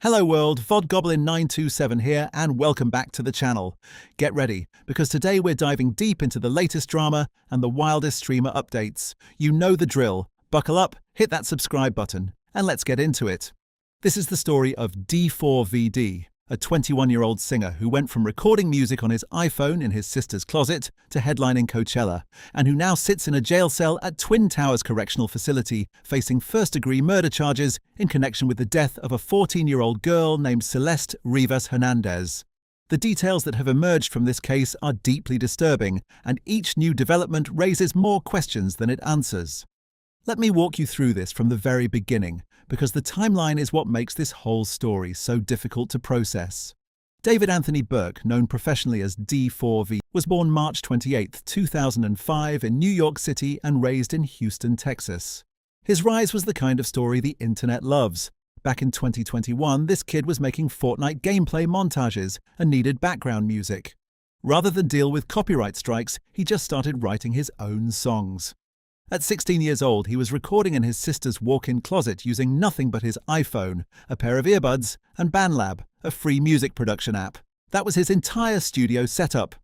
Hello world, VodGoblin927 here and welcome back to the channel. Get ready, because today we're diving deep into the latest drama and the wildest streamer updates. You know the drill. Buckle up, hit that subscribe button, and let's get into it. This is the story of D4vd, a 21-year-old singer who went from recording music on his iPhone in his sister's closet to headlining Coachella, and who now sits in a jail cell at Twin Towers Correctional Facility, facing first-degree murder charges in connection with the death of a 14-year-old girl named Celeste Rivas Hernandez. The details that have emerged from this case are deeply disturbing, and each new development raises more questions than it answers. Let me walk you through this from the very beginning, because the timeline is what makes this whole story so difficult to process. David Anthony Burke, known professionally as D4vd, was born March 28, 2005 in New York City and raised in Houston, Texas. His rise was the kind of story the internet loves. Back in 2021, this kid was making Fortnite gameplay montages and needed background music. Rather than deal with copyright strikes, he just started writing his own songs. At 16 years old, he was recording in his sister's walk-in closet using nothing but his iPhone, a pair of earbuds, and BandLab, a free music production app. That was his entire studio setup.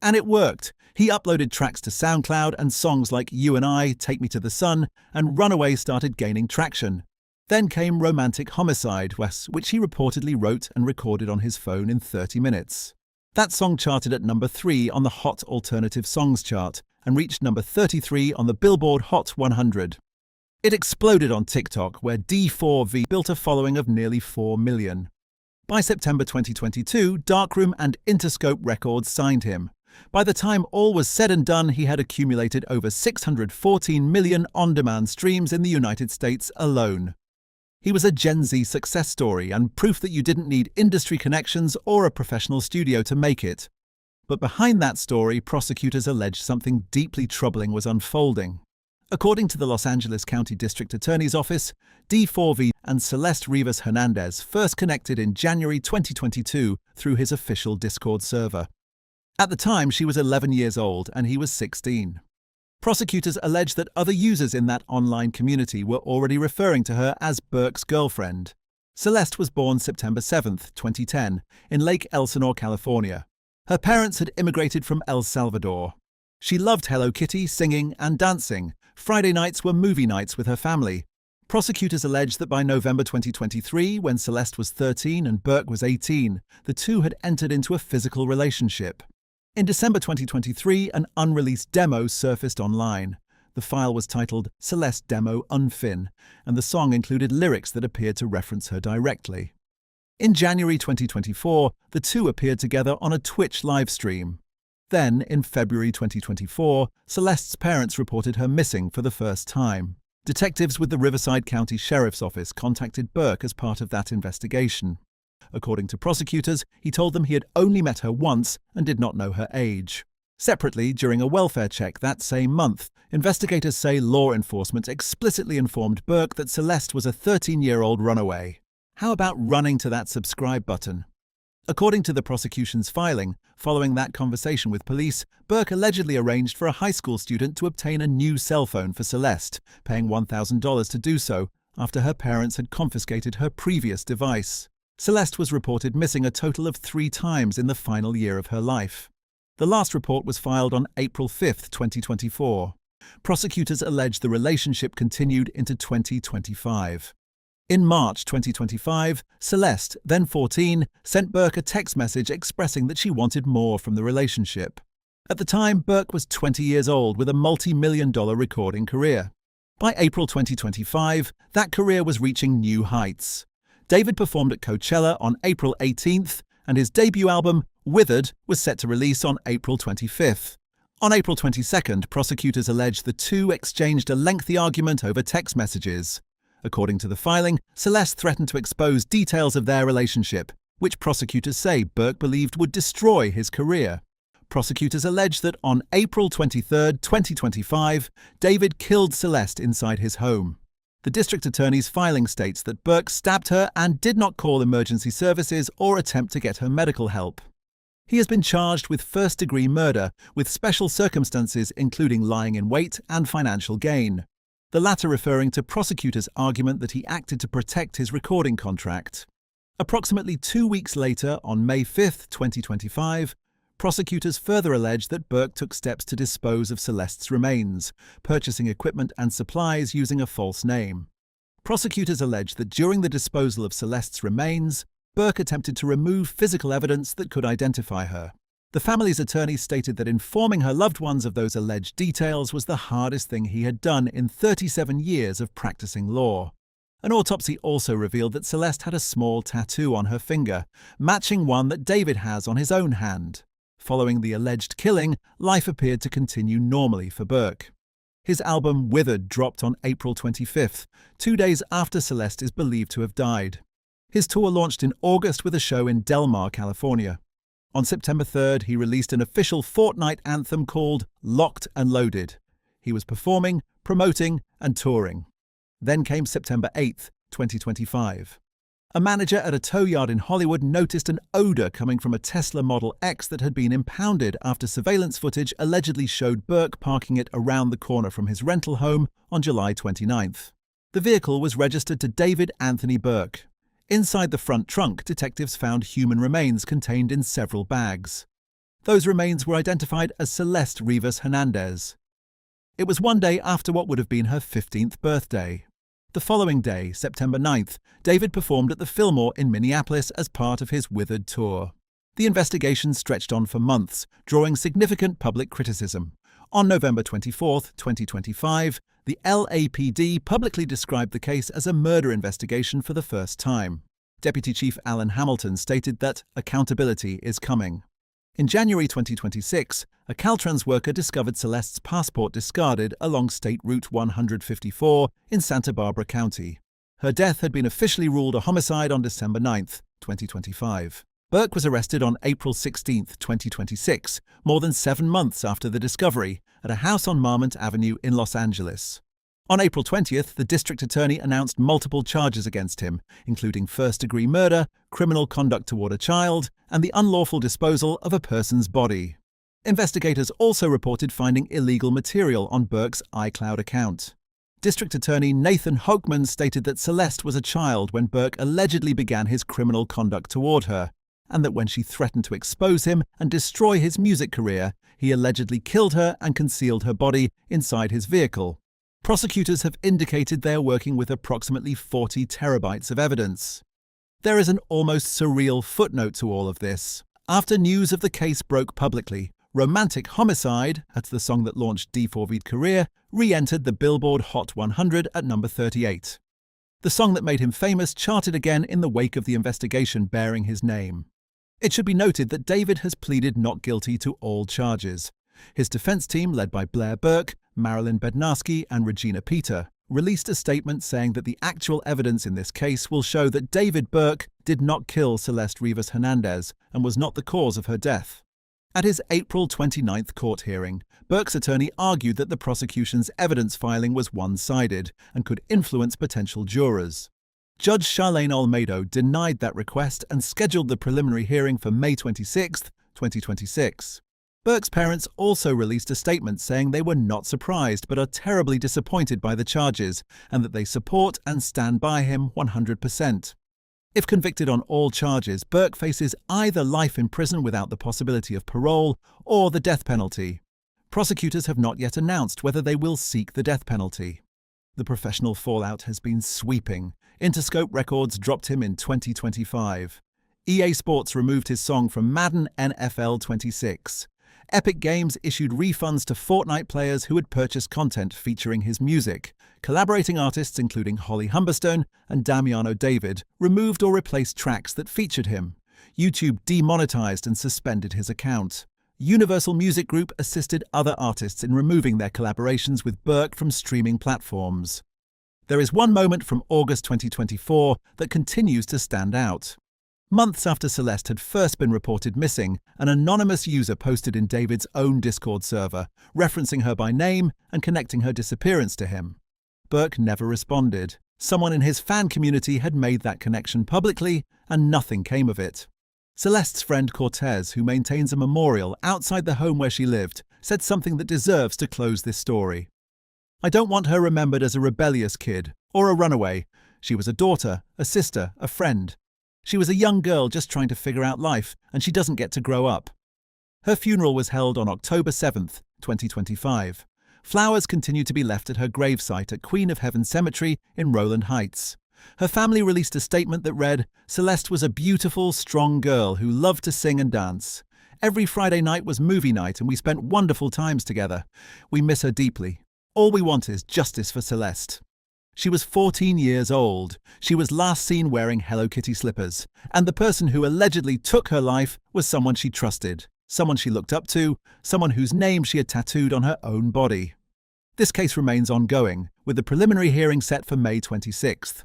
And it worked. He uploaded tracks to SoundCloud, and songs like You and I, Take Me to the Sun, and Runaway started gaining traction. Then came Romantic Homicide, which he reportedly wrote and recorded on his phone in 30 minutes. That song charted at number 3 on the Hot Alternative Songs chart, and reached number 33 on the Billboard Hot 100. It exploded on TikTok, where D4vd built a following of nearly 4 million. By September 2022, Darkroom and Interscope Records signed him. By the time all was said and done, he had accumulated over 614 million on-demand streams in the United States alone. He was a Gen Z success story and proof that you didn't need industry connections or a professional studio to make it. But behind that story, prosecutors alleged something deeply troubling was unfolding. According to the Los Angeles County District Attorney's Office, D4vd and Celeste Rivas Hernandez first connected in January 2022 through his official Discord server. At the time, she was 11 years old and he was 16. Prosecutors alleged that other users in that online community were already referring to her as Burke's girlfriend. Celeste was born September 7, 2010, in Lake Elsinore, California. Her parents had immigrated from El Salvador. She loved Hello Kitty, singing, and dancing. Friday nights were movie nights with her family. Prosecutors alleged that by November 2023, when Celeste was 13 and Burke was 18, the two had entered into a physical relationship. In December 2023, an unreleased demo surfaced online. The file was titled Celeste Demo Unfin, and the song included lyrics that appeared to reference her directly. In January 2024, the two appeared together on a Twitch livestream. Then, in February 2024, Celeste's parents reported her missing for the first time. Detectives with the Riverside County Sheriff's Office contacted Burke as part of that investigation. According to prosecutors, he told them he had only met her once and did not know her age. Separately, during a welfare check that same month, investigators say law enforcement explicitly informed Burke that Celeste was a 13-year-old runaway. How about running to that subscribe button? According to the prosecution's filing, following that conversation with police, Burke allegedly arranged for a high school student to obtain a new cell phone for Celeste, paying $1,000 to do so after her parents had confiscated her previous device. Celeste was reported missing a total of 3 times in the final year of her life. The last report was filed on April 5, 2024. Prosecutors alleged the relationship continued into 2025. In March 2025, Celeste, then 14, sent Burke a text message expressing that she wanted more from the relationship. At the time, Burke was 20 years old with a multi-million-dollar recording career. By April 2025, that career was reaching new heights. David performed at Coachella on April 18th, and his debut album, Withered, was set to release on April 25th. On April 22nd, prosecutors alleged the two exchanged a lengthy argument over text messages. According to the filing, Celeste threatened to expose details of their relationship, which prosecutors say Burke believed would destroy his career. Prosecutors allege that on April 23, 2025, David killed Celeste inside his home. The district attorney's filing states that Burke stabbed her and did not call emergency services or attempt to get her medical help. He has been charged with first-degree murder, with special circumstances including lying in wait and financial gain. the latter referring to prosecutors' argument that he acted to protect his recording contract. Approximately 2 weeks later, on May 5, 2025, prosecutors further alleged that Burke took steps to dispose of Celeste's remains, purchasing equipment and supplies using a false name. Prosecutors alleged that during the disposal of Celeste's remains, Burke attempted to remove physical evidence that could identify her. The family's attorney stated that informing her loved ones of those alleged details was the hardest thing he had done in 37 years of practicing law. An autopsy also revealed that Celeste had a small tattoo on her finger, matching one that David has on his own hand. Following the alleged killing, life appeared to continue normally for Burke. His album Withered dropped on April 25th, 2 days after Celeste is believed to have died. His tour launched in August with a show in Del Mar, California. On September 3rd, he released an official fortnight anthem called Locked and Loaded. He was performing, promoting, and touring. Then came September 8th, 2025. A manager at a tow yard in Hollywood noticed an odor coming from a Tesla Model X that had been impounded after surveillance footage allegedly showed Burke parking it around the corner from his rental home on July 29th. The vehicle was registered to David Anthony Burke. Inside the front trunk, detectives found human remains contained in several bags. Those remains were identified as Celeste Rivas Hernandez. It was one day after what would have been her 15th birthday. The following day, September 9th, David performed at the Fillmore in Minneapolis as part of his Withered tour. The investigation stretched on for months, drawing significant public criticism. On November 24, 2025, the LAPD publicly described the case as a murder investigation for the first time. Deputy Chief Alan Hamilton stated that accountability is coming. In January 2026, a Caltrans worker discovered Celeste's passport discarded along State Route 154 in Santa Barbara County. Her death had been officially ruled a homicide on December 9, 2025. Burke was arrested on April 16, 2026, more than 7 months after the discovery, at a house on Marmont Avenue in Los Angeles. On April 20th, the district attorney announced multiple charges against him, including first-degree murder, criminal conduct toward a child, and the unlawful disposal of a person's body. Investigators also reported finding illegal material on Burke's iCloud account. District Attorney Nathan Hochman stated that Celeste was a child when Burke allegedly began his criminal conduct toward her, and that when she threatened to expose him and destroy his music career, he allegedly killed her and concealed her body inside his vehicle. Prosecutors have indicated they are working with approximately 40 terabytes of evidence. There is an almost surreal footnote to all of this. After news of the case broke publicly, Romantic Homicide, that's the song that launched D4vd's career, re-entered the Billboard Hot 100 at number 38. The song that made him famous charted again in the wake of the investigation bearing his name. It should be noted that David has pleaded not guilty to all charges. His defense team, led by Blair Burke, Marilyn Bednarski, and Regina Peter, released a statement saying that the actual evidence in this case will show that David Burke did not kill Celeste Rivas Hernandez and was not the cause of her death. At his April 29th court hearing, Burke's attorney argued that the prosecution's evidence filing was one-sided and could influence potential jurors. Judge Charlene Olmedo denied that request and scheduled the preliminary hearing for May 26, 2026. Burke's parents also released a statement saying they were not surprised but are terribly disappointed by the charges and that they support and stand by him 100%. If convicted on all charges, Burke faces either life in prison without the possibility of parole or the death penalty. Prosecutors have not yet announced whether they will seek the death penalty. The professional fallout has been sweeping. Interscope Records dropped him in 2025. EA Sports removed his song from Madden NFL 26. Epic Games issued refunds to Fortnite players who had purchased content featuring his music. Collaborating artists including Holly Humberstone and Damiano David removed or replaced tracks that featured him. YouTube demonetized and suspended his account. Universal Music Group assisted other artists in removing their collaborations with Burke from streaming platforms. There is one moment from August 2024 that continues to stand out. Months after Celeste had first been reported missing, an anonymous user posted in David's own Discord server, referencing her by name and connecting her disappearance to him. Burke never responded. Someone in his fan community had made that connection publicly, and nothing came of it. Celeste's friend Cortez, who maintains a memorial outside the home where she lived, said something that deserves to close this story. "I don't want her remembered as a rebellious kid or a runaway. She was a daughter, a sister, a friend. She was a young girl just trying to figure out life, and she doesn't get to grow up. Her funeral was held on October 7th, 2025. Flowers continue to be left at her gravesite at Queen of Heaven Cemetery in Rowland Heights. Her family released a statement that read, "Celeste was a beautiful, strong girl who loved to sing and dance. Every Friday night was movie night and we spent wonderful times together. We miss her deeply. All we want is justice for Celeste." She was 14 years old. She was last seen wearing Hello Kitty slippers, and the person who allegedly took her life was someone she trusted, someone she looked up to, someone whose name she had tattooed on her own body. This case remains ongoing, with the preliminary hearing set for May 26th.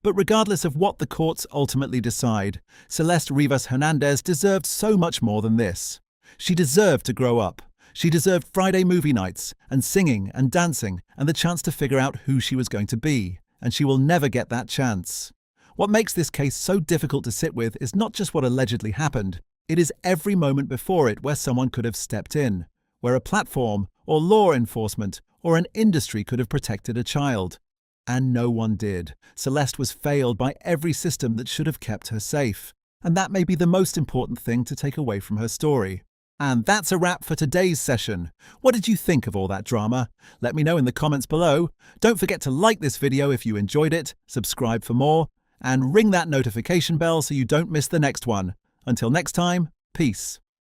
But regardless of what the courts ultimately decide, Celeste Rivas Hernandez deserved so much more than this. She deserved to grow up. She deserved Friday movie nights, and singing and dancing, and the chance to figure out who she was going to be, and she will never get that chance. What makes this case so difficult to sit with is not just what allegedly happened, it is every moment before it where someone could have stepped in, where a platform, or law enforcement, or an industry could have protected a child. And no one did. Celeste was failed by every system that should have kept her safe. And that may be the most important thing to take away from her story. And that's a wrap for today's session. What did you think of all that drama? Let me know in the comments below. Don't forget to like this video if you enjoyed it, subscribe for more, and ring that notification bell so you don't miss the next one. Until next time, peace.